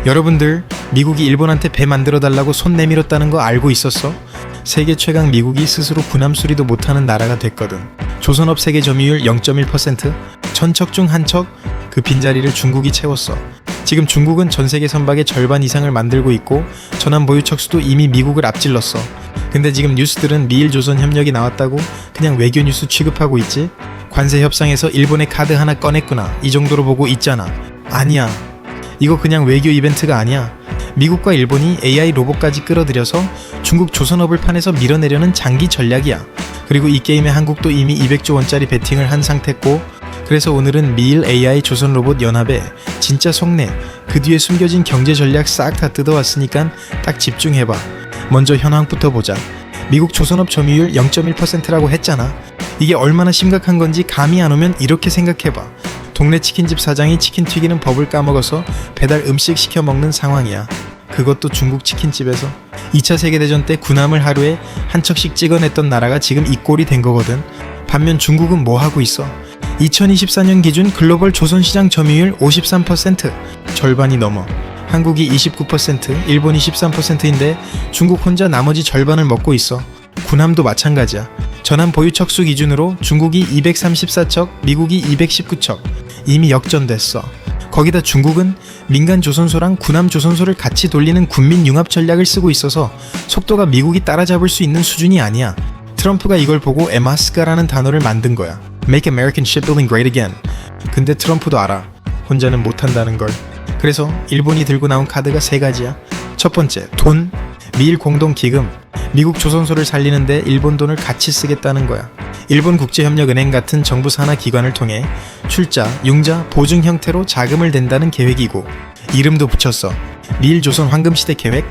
여러분들, 미국이 일본한테 배 만들어달라고 손 내밀었다는 거 알고 있었어? 세계 최강 미국이 스스로 군함 수리도 못하는 나라가 됐거든. 조선업 세계 점유율 0.1%, 천척 중 한 척, 그 빈자리를 중국이 채웠어. 지금 중국은 전 세계 선박의 절반 이상을 만들고 있고 전함 보유 척수도 이미 미국을 앞질렀어. 근데 지금 뉴스들은 미일 조선 협력이 나왔다고 그냥 외교 뉴스 취급하고 있지? 관세 협상에서 일본의 카드 하나 꺼냈구나, 이 정도로 보고 있잖아. 아니야, 이거 그냥 외교 이벤트가 아니야. 미국과 일본이 AI 로봇까지 끌어들여서 중국 조선업을 판에서 밀어내려는 장기 전략이야. 그리고 이 게임에 한국도 이미 200조 원짜리 베팅을 한 상태고, 그래서 오늘은 미일 AI 조선 로봇 연합에 진짜 속내, 그 뒤에 숨겨진 경제 전략 싹 다 뜯어왔으니까 딱 집중해봐. 먼저 현황부터 보자. 미국 조선업 점유율 0.1%라고 했잖아. 이게 얼마나 심각한 건지 감이 안 오면 이렇게 생각해봐. 동네 치킨집 사장이 치킨 튀기는 법을 까먹어서 배달 음식 시켜 먹는 상황이야. 그것도 중국 치킨집에서. 2차 세계대전 때 군함을 하루에 한 척씩 찍어냈던 나라가 지금 이 꼴이 된 거거든. 반면 중국은 뭐 하고 있어? 2024년 기준 글로벌 조선시장 점유율 53%, 절반이 넘어. 한국이 29%, 일본이 13%인데 중국 혼자 나머지 절반을 먹고 있어. 군함도 마찬가지야. 전함 보유 척수 기준으로 중국이 234척, 미국이 219척. 이미 역전됐어. 거기다 중국은 민간 조선소랑 군함 조선소를 같이 돌리는 군민 융합 전략을 쓰고 있어서 속도가 미국이 따라잡을 수 있는 수준이 아니야. 트럼프가 이걸 보고 에마스가라는 단어를 만든 거야. Make American Shipbuilding Great Again. 근데 트럼프도 알아. 혼자는 못한다는 걸. 그래서 일본이 들고 나온 카드가 세 가지야. 첫 번째, 돈. 미일 공동 기금. 미국 조선소를 살리는데 일본 돈을 같이 쓰겠다는 거야. 일본 국제협력은행 같은 정부 산하 기관을 통해 출자, 융자, 보증 형태로 자금을 댄다는 계획이고, 이름도 붙였어. 미일 조선 황금시대 계획?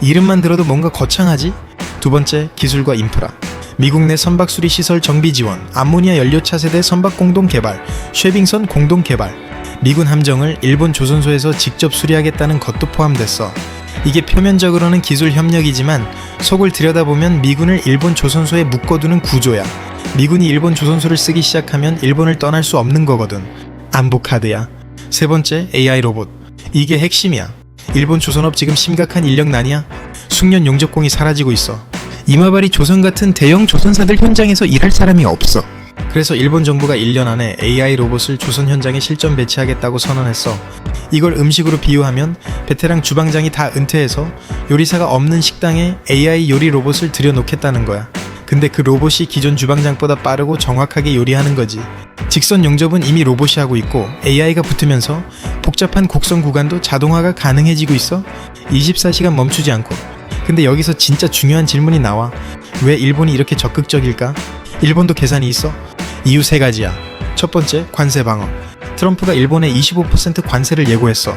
이름만 들어도 뭔가 거창하지? 두 번째, 기술과 인프라. 미국 내 선박 수리 시설 정비 지원, 암모니아 연료 차세대 선박 공동 개발, 쉐빙선 공동 개발. 미군 함정을 일본 조선소에서 직접 수리하겠다는 것도 포함됐어. 이게 표면적으로는 기술 협력이지만 속을 들여다보면 미군을 일본 조선소에 묶어두는 구조야. 미군이 일본 조선소를 쓰기 시작하면 일본을 떠날 수 없는 거거든. 안보 카드야. 세 번째, AI 로봇. 이게 핵심이야. 일본 조선업 지금 심각한 인력난이야. 숙련 용접공이 사라지고 있어. 이마바리 조선 같은 대형 조선사들 현장에서 일할 사람이 없어. 그래서 일본 정부가 1년 안에 AI 로봇을 조선 현장에 실전 배치하겠다고 선언했어. 이걸 음식으로 비유하면 베테랑 주방장이 다 은퇴해서 요리사가 없는 식당에 AI 요리 로봇을 들여놓겠다는 거야. 근데 그 로봇이 기존 주방장보다 빠르고 정확하게 요리하는 거지. 직선 용접은 이미 로봇이 하고 있고 AI가 붙으면서 복잡한 곡선 구간도 자동화가 가능해지고 있어. 24시간 멈추지 않고. 근데 여기서 진짜 중요한 질문이 나와. 왜 일본이 이렇게 적극적일까? 일본도 계산이 있어. 이유 세 가지야. 첫 번째, 관세 방어. 트럼프가 일본에 25% 관세를 예고했어.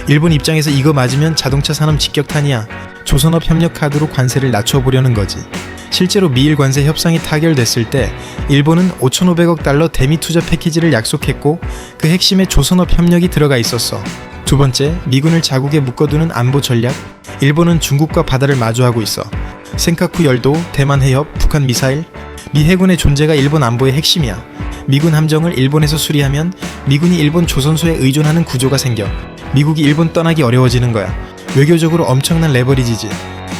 일본 입장에서 이거 맞으면 자동차 산업 직격탄이야. 조선업 협력 카드로 관세를 낮춰보려는 거지. 실제로 미일 관세 협상이 타결됐을 때 일본은 5,500억 달러 대미 투자 패키지를 약속했고 그 핵심에 조선업 협력이 들어가 있었어. 두 번째, 미군을 자국에 묶어두는 안보 전략. 일본은 중국과 바다를 마주하고 있어. 센카쿠 열도, 대만 해협, 북한 미사일. 미 해군의 존재가 일본 안보의 핵심이야. 미군 함정을 일본에서 수리하면 미군이 일본 조선소에 의존하는 구조가 생겨. 미국이 일본 떠나기 어려워지는 거야. 외교적으로 엄청난 레버리지지.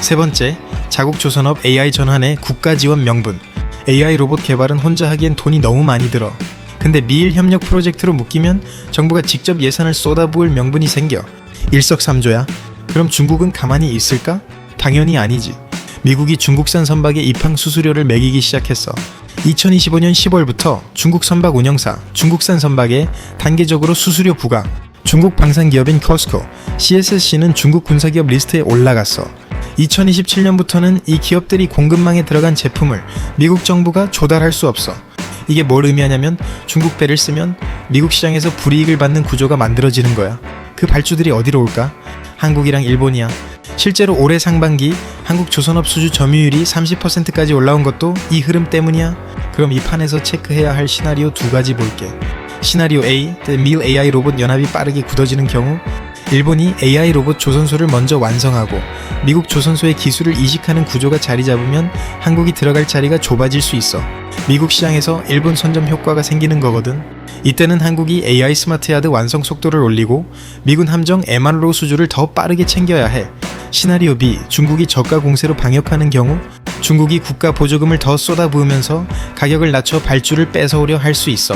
세 번째, 자국 조선업 AI 전환의 국가 지원 명분. AI 로봇 개발은 혼자 하기엔 돈이 너무 많이 들어. 근데 미일 협력 프로젝트로 묶이면 정부가 직접 예산을 쏟아부을 명분이 생겨. 일석삼조야. 그럼 중국은 가만히 있을까? 당연히 아니지. 미국이 중국산 선박의 입항 수수료를 매기기 시작했어. 2025년 10월부터 중국 선박 운영사, 중국산 선박에 단계적으로 수수료 부과. 중국 방산기업인 커스코, CSC는 중국 군사기업 리스트에 올라갔어. 2027년부터는 이 기업들이 공급망에 들어간 제품을 미국 정부가 조달할 수 없어. 이게 뭘 의미하냐면 중국 배를 쓰면 미국 시장에서 불이익을 받는 구조가 만들어지는 거야. 그 발주들이 어디로 올까? 한국이랑 일본이야. 실제로 올해 상반기 한국 조선업 수주 점유율이 30%까지 올라온 것도 이 흐름 때문이야. 그럼 이 판에서 체크해야 할 시나리오 두 가지 볼게. 시나리오 A, 미일 AI 로봇 연합이 빠르게 굳어지는 경우. 일본이 AI 로봇 조선소를 먼저 완성하고 미국 조선소의 기술을 이식하는 구조가 자리 잡으면 한국이 들어갈 자리가 좁아질 수 있어. 미국 시장에서 일본 선점 효과가 생기는 거거든. 이때는 한국이 AI 스마트 야드 완성 속도를 올리고 미군 함정 MRO 수주를 더 빠르게 챙겨야 해. 시나리오 B, 중국이 저가 공세로 방역하는 경우 중국이 국가 보조금을 더 쏟아부으면서 가격을 낮춰 발주를 뺏어오려 할 수 있어.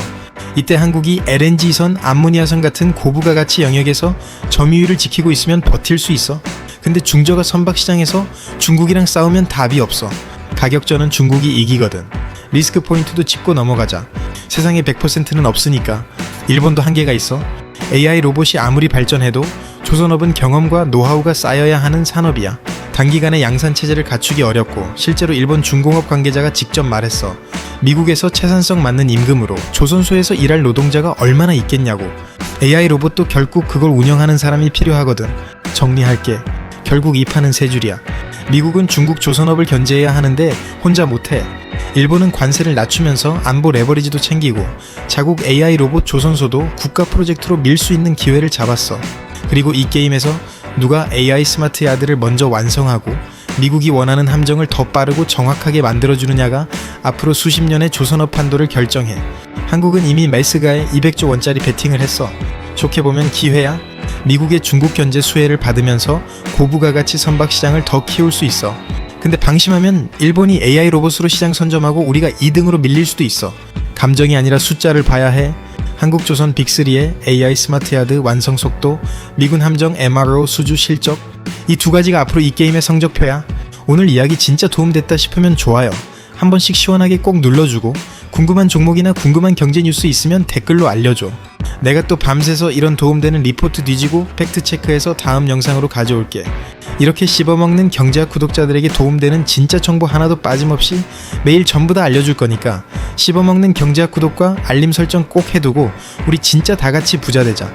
이때 한국이 LNG선, 암모니아선 같은 고부가 가치 영역에서 점유율을 지키고 있으면 버틸 수 있어. 근데 중저가 선박시장에서 중국이랑 싸우면 답이 없어. 가격전은 중국이 이기거든. 리스크 포인트도 짚고 넘어가자. 세상에 100%는 없으니까. 일본도 한계가 있어. AI 로봇이 아무리 발전해도 조선업은 경험과 노하우가 쌓여야 하는 산업이야. 단기간에 양산체제를 갖추기 어렵고 실제로 일본 중공업 관계자가 직접 말했어. 미국에서 채산성 맞는 임금으로 조선소에서 일할 노동자가 얼마나 있겠냐고. AI 로봇도 결국 그걸 운영하는 사람이 필요하거든. 정리할게. 결국 이 판은 세 줄이야. 미국은 중국 조선업을 견제해야 하는데 혼자 못해. 일본은 관세를 낮추면서 안보 레버리지도 챙기고 자국 AI 로봇 조선소도 국가 프로젝트로 밀 수 있는 기회를 잡았어. 그리고 이 게임에서 누가 AI 스마트 야드를 먼저 완성하고 미국이 원하는 함정을 더 빠르고 정확하게 만들어주느냐가 앞으로 수십 년의 조선업 판도를 결정해. 한국은 이미 메스가에 200조 원짜리 베팅을 했어. 좋게 보면 기회야. 미국의 중국 견제 수혜를 받으면서 고부가가치 선박 시장을 더 키울 수 있어. 근데 방심하면 일본이 AI 로봇으로 시장 선점하고 우리가 2등으로 밀릴 수도 있어. 감정이 아니라 숫자를 봐야 해. 한국조선 빅3의 AI 스마트 야드 완성 속도, 미군 함정 MRO 수주 실적, 이 두 가지가 앞으로 이 게임의 성적표야. 오늘 이야기 진짜 도움됐다 싶으면 좋아요 한 번씩 시원하게 꼭 눌러주고, 궁금한 종목이나 궁금한 경제 뉴스 있으면 댓글로 알려줘. 내가 또 밤새서 이런 도움되는 리포트 뒤지고 팩트체크해서 다음 영상으로 가져올게. 이렇게 씹어먹는 경제학 구독자들에게 도움되는 진짜 정보 하나도 빠짐없이 매일 전부 다 알려줄 거니까 씹어먹는 경제학 구독과 알림 설정 꼭 해두고 우리 진짜 다같이 부자 되자.